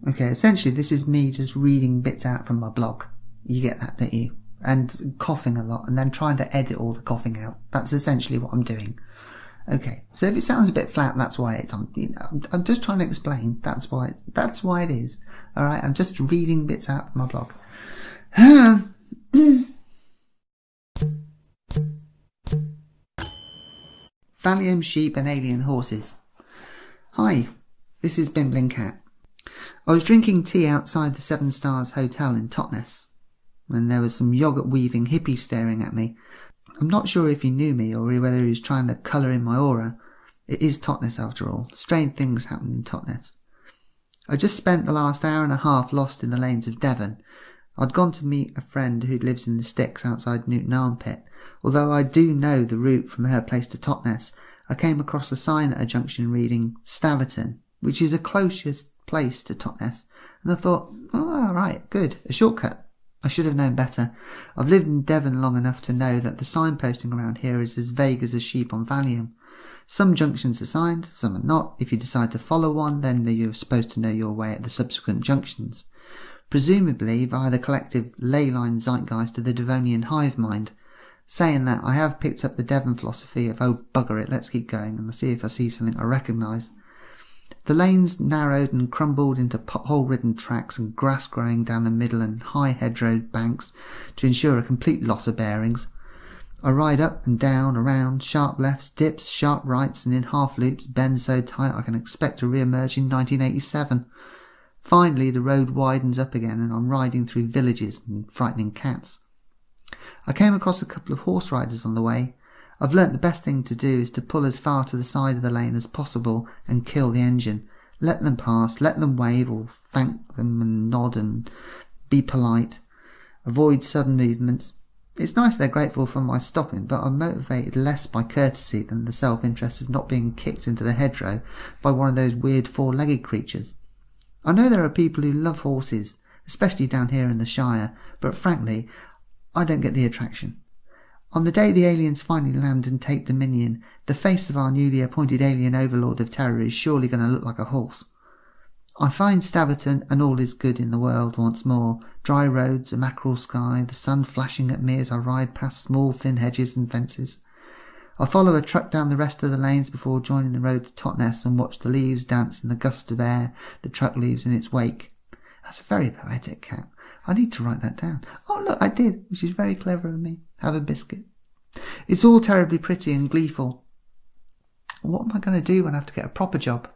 Okay, essentially this is me just reading bits out from my blog. You get that, don't you? And coughing a lot, and then trying to edit all the coughing out. That's essentially what I'm doing. Okay, so if it sounds a bit flat, that's why it's on. I'm just trying to explain. That's why it is. All right, I'm just reading bits out from my blog. Valium, sheep, and alien horses. Hi, this is Bimbling Cat. I was drinking tea outside the 7 Stars Hotel in Totnes, and there was some yoghurt weaving hippie staring at me. I'm not sure if he knew me or whether he was trying to colour in my aura. It is Totnes after all. Strange things happen in Totnes. I just spent the last hour and a half lost in the lanes of Devon. I'd gone to meet a friend who lives in the sticks outside Newton Armpit. Although I do know the route from her place to Totnes, I came across a sign at a junction reading Staverton, which is the closest place to Totnes, and I thought, oh, right, good, a shortcut. I should have known better. I've lived in Devon long enough to know that the signposting around here is as vague as a sheep on Valium. Some junctions are signed, some are not. If you decide to follow one, then you're supposed to know your way at the subsequent junctions. Presumably via the collective ley-line zeitgeist of the Devonian hive mind. Saying that, I have picked up the Devon philosophy of, oh bugger it, let's keep going, and I'll see if I see something I recognise. The lanes narrowed and crumbled into pothole-ridden tracks and grass growing down the middle and high hedgerow banks to ensure a complete loss of bearings. I ride up and down, around, sharp lefts, dips, sharp rights, and in half loops, bends so tight I can expect to re-emerge in 1987. Finally, the road widens up again and I'm riding through villages and frightening cats. I came across a couple of horse riders on the way. I've learnt the best thing to do is to pull as far to the side of the lane as possible and kill the engine. Let them pass, let them wave or thank them and nod and be polite. Avoid sudden movements. It's nice they're grateful for my stopping, but I'm motivated less by courtesy than the self-interest of not being kicked into the hedgerow by one of those weird four-legged creatures. I know there are people who love horses, especially down here in the Shire, but frankly, I don't get the attraction. On the day the aliens finally land and take dominion, the face of our newly appointed alien overlord of terror is surely going to look like a horse. I find Staverton and all is good in the world once more. Dry roads, a mackerel sky, the sun flashing at me as I ride past small thin hedges and fences. I follow a truck down the rest of the lanes before joining the road to Totnes and watch the leaves dance in the gust of air the truck leaves in its wake. That's very poetic, Cat. I need to write that down. Oh, look, I did, which is very clever of me. Have a biscuit. It's all terribly pretty and gleeful. What am I going to do when I have to get a proper job?